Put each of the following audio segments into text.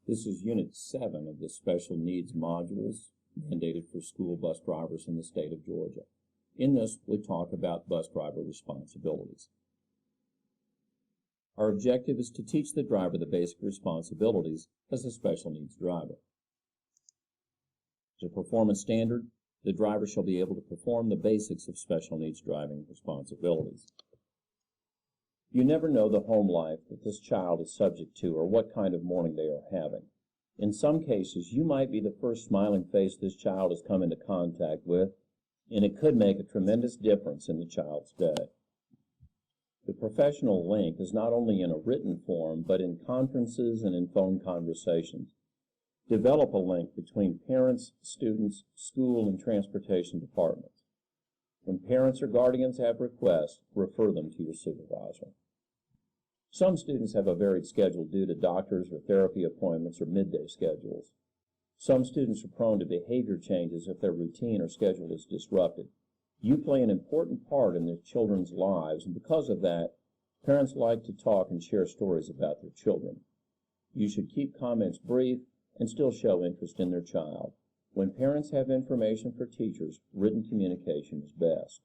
This is Unit 7 of the Special Needs modules mandated for school bus drivers in the state of Georgia. In this, we talk about bus driver responsibilities. Our objective is to teach the driver the basic responsibilities as a special needs driver. As a performance standard, the driver shall be able to perform the basics of special needs driving responsibilities. You never know the home life that this child is subject to or what kind of morning they are having. In some cases, you might be the first smiling face this child has come into contact with, and it could make a tremendous difference in the child's day. The professional link is not only in a written form, but in conferences and in phone conversations. Develop a link between parents, students, school, and transportation departments. When parents or guardians have requests, refer them to your supervisor. Some students have a varied schedule due to doctors or therapy appointments or midday schedules. Some students are prone to behavior changes if their routine or schedule is disrupted. You play an important part in their children's lives, and because of that, parents like to talk and share stories about their children. You should keep comments brief and still show interest in their child. When parents have information for teachers, written communication is best.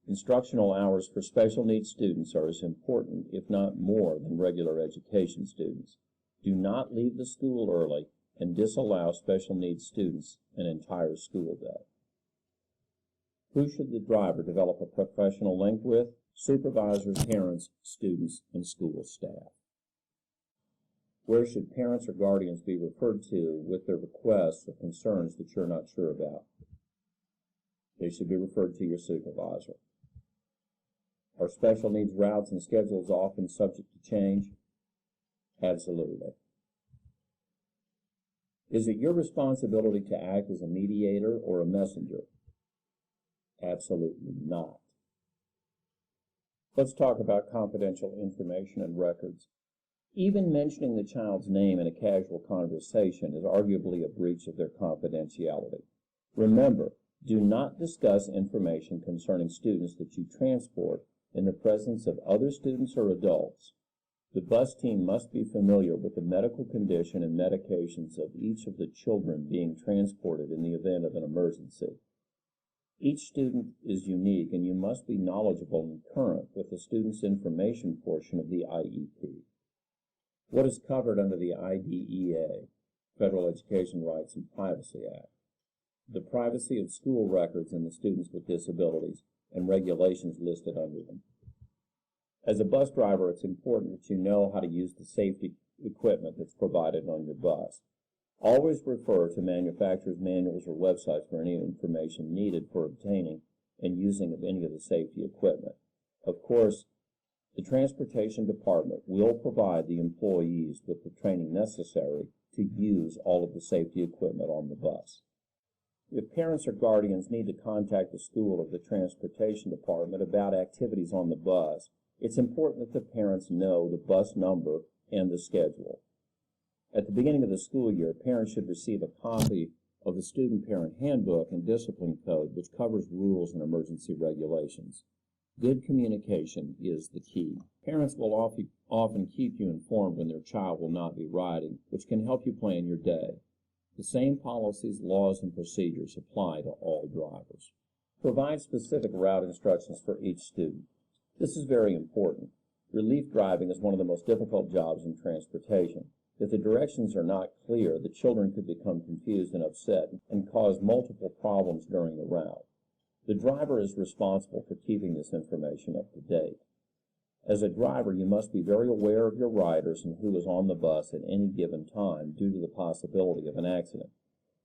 Instructional hours for special needs students are as important, if not more, than regular education students. Do not leave the school early and disallow special needs students an entire school day. Who should the driver develop a professional link with? Supervisors, parents, students, and school staff. Where should parents or guardians be referred to with their requests or concerns that you're not sure about? They should be referred to your supervisor. Are special needs routes and schedules often subject to change? Absolutely. Is it your responsibility to act as a mediator or a messenger? Absolutely not. Let's talk about confidential information and records. Even mentioning the child's name in a casual conversation is arguably a breach of their confidentiality. Remember, do not discuss information concerning students that you transport in the presence of other students or adults. The bus team must be familiar with the medical condition and medications of each of the children being transported in the event of an emergency. Each student is unique, and you must be knowledgeable and current with the student's information portion of the IEP. What is covered under the IDEA, Federal Education Rights and Privacy Act? The privacy of school records and the students with disabilities and regulations listed under them. As a bus driver, it's important that you know how to use the safety equipment that's provided on your bus. Always refer to manufacturers' manuals or websites for any information needed for obtaining and using of any of the safety equipment. Of course, the transportation department will provide the employees with the training necessary to use all of the safety equipment on the bus. If parents or guardians need to contact the school or the transportation department about activities on the bus, it's important that the parents know the bus number and the schedule. At the beginning of the school year, parents should receive a copy of the Student Parent Handbook and Discipline Code, which covers rules and emergency regulations. Good communication is the key. Parents will often keep you informed when their child will not be riding, which can help you plan your day. The same policies, laws, and procedures apply to all drivers. Provide specific route instructions for each student. This is very important. Relief driving is one of the most difficult jobs in transportation. If the directions are not clear, the children could become confused and upset and cause multiple problems during the route. The driver is responsible for keeping this information up to date. As a driver, you must be very aware of your riders and who is on the bus at any given time due to the possibility of an accident.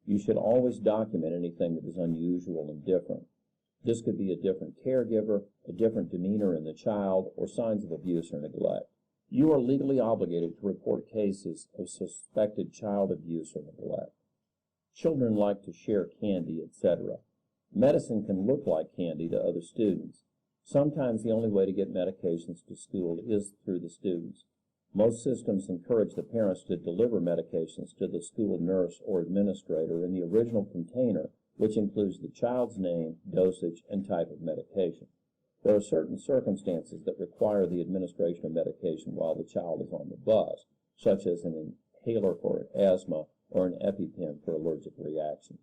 You should always document anything that is unusual and different. This could be a different caregiver, a different demeanor in the child, or signs of abuse or neglect. You are legally obligated to report cases of suspected child abuse or neglect. Children like to share candy, etc. Medicine can look like candy to other students. Sometimes the only way to get medications to school is through the students. Most systems encourage the parents to deliver medications to the school nurse or administrator in the original container, which includes the child's name, dosage, and type of medication. There are certain circumstances that require the administration of medication while the child is on the bus, such as an inhaler for asthma, or an EpiPen for allergic reactions.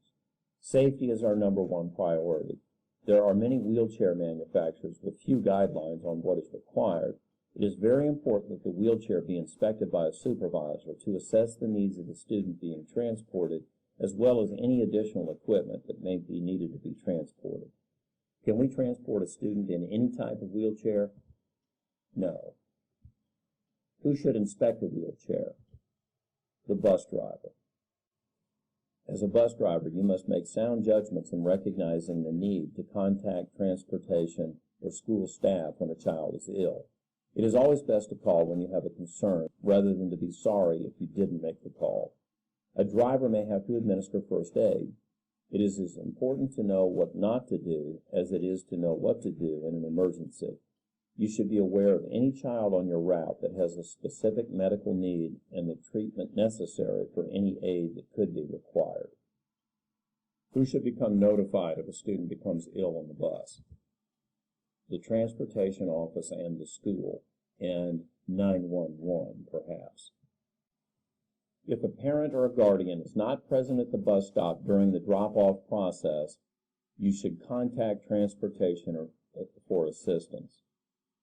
Safety is our number one priority. There are many wheelchair manufacturers with few guidelines on what is required. It is very important that the wheelchair be inspected by a supervisor to assess the needs of the student being transported, as well as any additional equipment that may be needed to be transported. Can we transport a student in any type of wheelchair? No. Who should inspect a wheelchair? The bus driver. As a bus driver, you must make sound judgments in recognizing the need to contact transportation or school staff when a child is ill. It is always best to call when you have a concern rather than to be sorry if you didn't make the call. A driver may have to administer first aid. It is as important to know what not to do as it is to know what to do in an emergency. You should be aware of any child on your route that has a specific medical need and the treatment necessary for any aid that could be required. Who should become notified if a student becomes ill on the bus? The transportation office and the school, and 911 perhaps. If a parent or a guardian is not present at the bus stop during the drop-off process, you should contact transportation for assistance.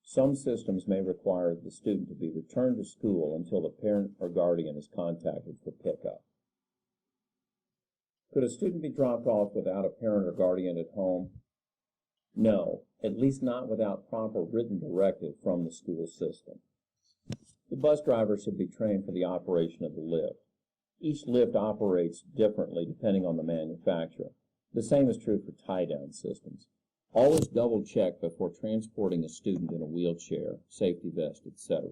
Some systems may require the student to be returned to school until the parent or guardian is contacted for pickup. Could a student be dropped off without a parent or guardian at home? No, at least not without proper written directive from the school system. The bus driver should be trained for the operation of the lift. Each lift operates differently depending on the manufacturer. The same is true for tie-down systems. Always double check before transporting a student in a wheelchair, safety vest, etc.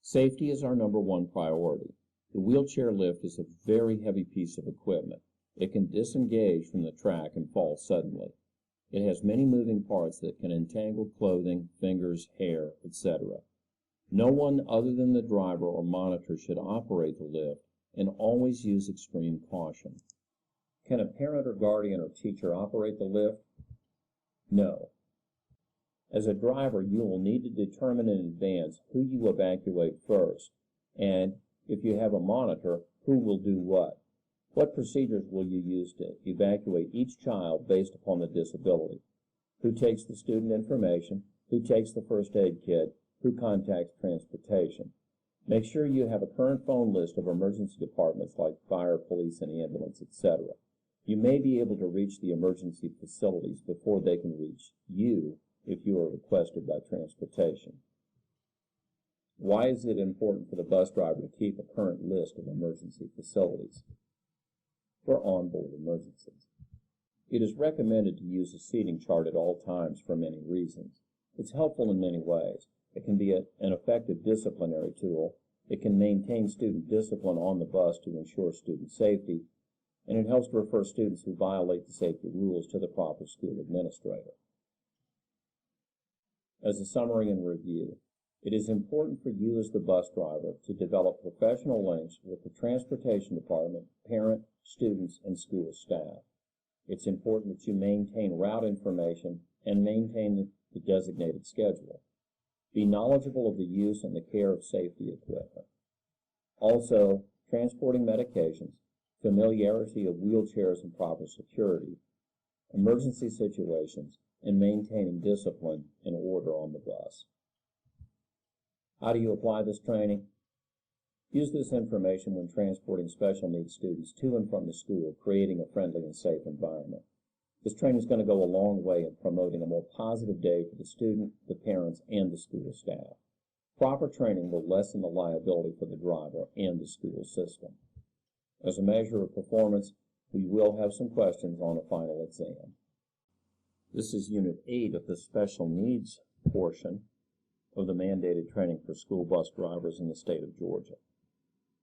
Safety is our number one priority. The wheelchair lift is a very heavy piece of equipment. It can disengage from the track and fall suddenly. It has many moving parts that can entangle clothing, fingers, hair, etc. No one other than the driver or monitor should operate the lift, and always use extreme caution. Can a parent or guardian or teacher operate the lift? No. As a driver, you will need to determine in advance who you evacuate first, and if you have a monitor, who will do what. What procedures will you use to evacuate each child based upon the disability? Who takes the student information? Who takes the first aid kit? Who contacts transportation? Make sure you have a current phone list of emergency departments like fire, police, and ambulance, etc. You may be able to reach the emergency facilities before they can reach you if you are requested by transportation. Why is it important for the bus driver to keep a current list of emergency facilities? For onboard emergencies. It is recommended to use a seating chart at all times for many reasons. It's helpful in many ways. It can be an effective disciplinary tool. It can maintain student discipline on the bus to ensure student safety, and it helps to refer students who violate the safety rules to the proper school administrator. As a summary and review, it is important for you as the bus driver to develop professional links with the transportation department, parent, students, and school staff. It's important that you maintain route information and maintain the designated schedule. Be knowledgeable of the use and the care of safety equipment. Also, transporting medications, familiarity of wheelchairs and proper security, emergency situations, and maintaining discipline and order on the bus. How do you apply this training? Use this information when transporting special needs students to and from the school, creating a friendly and safe environment. This training is going to go a long way in promoting a more positive day for the student, the parents, and the school staff. Proper training will lessen the liability for the driver and the school system. As a measure of performance, we will have some questions on a final exam. This is Unit 8 of the Special Needs portion of the mandated training for school bus drivers in the state of Georgia.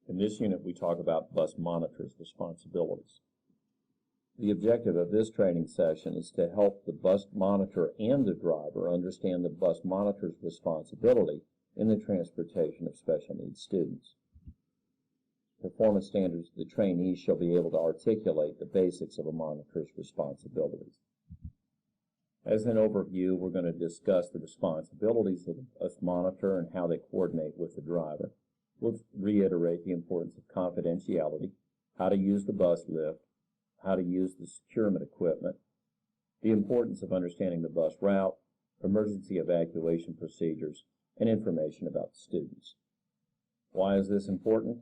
In this unit, we talk about bus monitors' responsibilities. The objective of this training session is to help the bus monitor and the driver understand the bus monitor's responsibility in the transportation of special needs students. Performance standards, the trainees shall be able to articulate the basics of a monitor's responsibilities. As an overview, we're going to discuss the responsibilities of the bus monitor and how they coordinate with the driver. We'll reiterate the importance of confidentiality, how to use the bus lift, how to use the securement equipment, the importance of understanding the bus route, emergency evacuation procedures, and information about the students. Why is this important?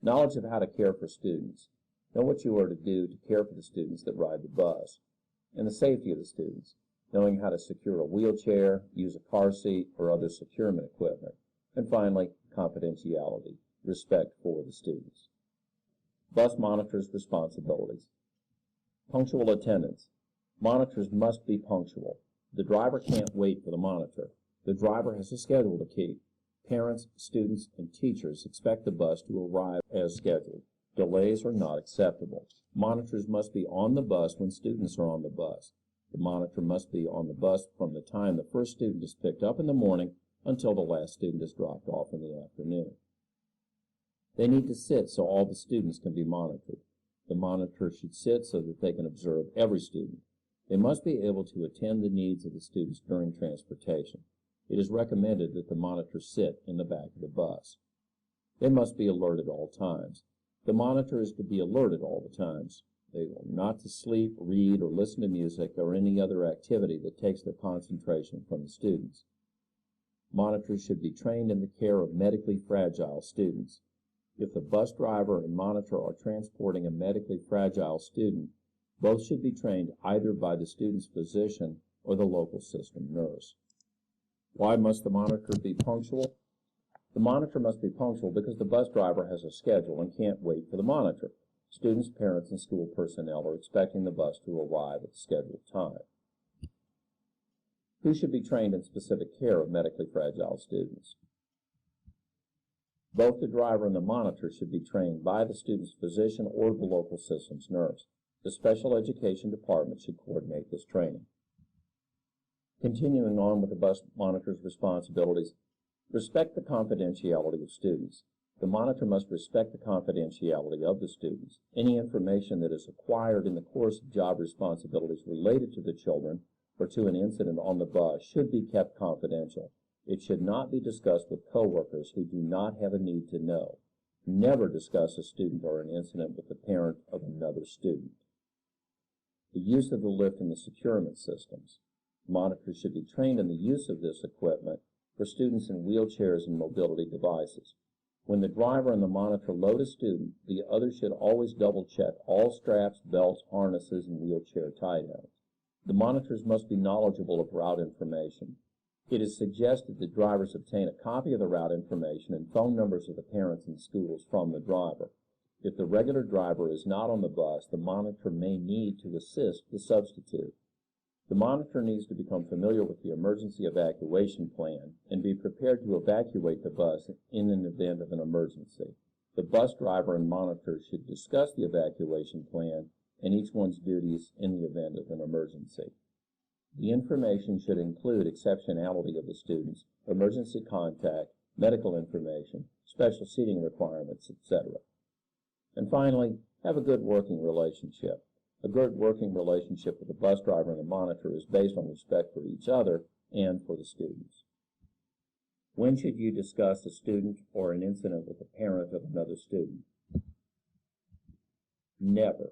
Knowledge of how to care for students. Know what you are to do to care for the students that ride the bus, and the safety of the students, knowing how to secure a wheelchair, use a car seat, or other securement equipment. And finally, confidentiality, respect for the students. Bus monitors' responsibilities. Punctual attendance. Monitors must be punctual. The driver can't wait for the monitor. The driver has a schedule to keep. Parents, students, and teachers expect the bus to arrive as scheduled. Delays are not acceptable. Monitors must be on the bus when students are on the bus. The monitor must be on the bus from the time the first student is picked up in the morning until the last student is dropped off in the afternoon. They need to sit so all the students can be monitored. The monitor should sit so that they can observe every student. They must be able to attend the needs of the students during transportation. It is recommended that the monitor sit in the back of the bus. They must be alert at all times. The monitor is to be alert at all the times. They are not to sleep, read, or listen to music or any other activity that takes their concentration from the students. Monitors should be trained in the care of medically fragile students. If the bus driver and monitor are transporting a medically fragile student, both should be trained either by the student's physician or the local system nurse. Why must the monitor be punctual? The monitor must be punctual because the bus driver has a schedule and can't wait for the monitor. Students, parents, and school personnel are expecting the bus to arrive at the scheduled time. Who should be trained in specific care of medically fragile students? Both the driver and the monitor should be trained by the student's physician or the local system's nurse. The special education department should coordinate this training. Continuing on with the bus monitor's responsibilities, respect the confidentiality of students. The monitor must respect the confidentiality of the students. Any information that is acquired in the course of job responsibilities related to the children or to an incident on the bus should be kept confidential. It should not be discussed with coworkers who do not have a need to know. Never discuss a student or an incident with the parent of another student. The use of the lift and the securement systems. Monitors should be trained in the use of this equipment for students in wheelchairs and mobility devices. When the driver and the monitor load a student, the other should always double-check all straps, belts, harnesses, and wheelchair tie-downs. The monitors must be knowledgeable of route information. It is suggested that drivers obtain a copy of the route information and phone numbers of the parents and schools from the driver. If the regular driver is not on the bus, the monitor may need to assist the substitute. The monitor needs to become familiar with the emergency evacuation plan and be prepared to evacuate the bus in an event of an emergency. The bus driver and monitor should discuss the evacuation plan and each one's duties in the event of an emergency. The information should include exceptionality of the students, emergency contact, medical information, special seating requirements, etc. And finally, have a good working relationship. A good working relationship with the bus driver and the monitor is based on respect for each other and for the students. When should you discuss a student or an incident with the parent of another student? Never.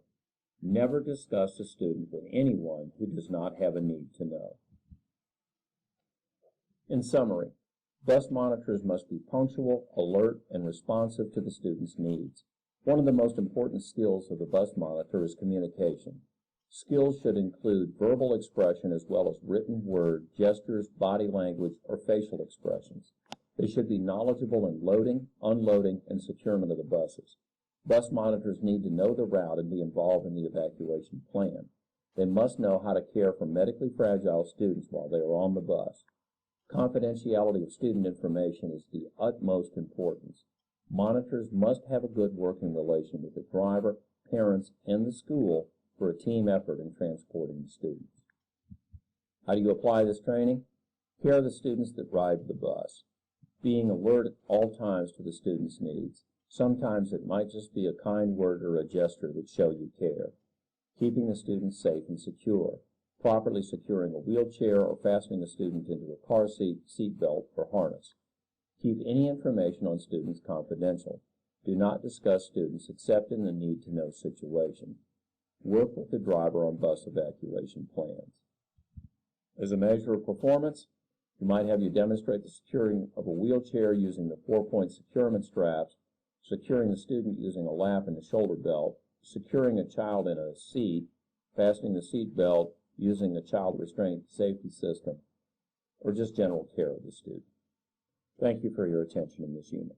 Never discuss a student with anyone who does not have a need to know. In summary, bus monitors must be punctual, alert, and responsive to the student's needs. One of the most important skills of the bus monitor is communication. Skills should include verbal expression as well as written word, gestures, body language, or facial expressions. They should be knowledgeable in loading, unloading, and securement of the buses. Bus monitors need to know the route and be involved in the evacuation plan. They must know how to care for medically fragile students while they are on the bus. Confidentiality of student information is the utmost importance. Monitors must have a good working relation with the driver, parents, and the school for a team effort in transporting the students. How do you apply this training? Care of the students that ride the bus. Being alert at all times to the students' needs. Sometimes it might just be a kind word or a gesture that show you care. Keeping the student safe and secure. Properly securing a wheelchair or fastening a student into a car seat, seat belt, or harness. Keep any information on students confidential. Do not discuss students except in the need-to-know situation. Work with the driver on bus evacuation plans. As a measure of performance, you might have you demonstrate the securing of a wheelchair using the 4-point securement straps, securing the student using a lap and a shoulder belt, securing a child in a seat, fastening the seat belt using the child restraint safety system, or just general care of the student. Thank you for your attention in this unit.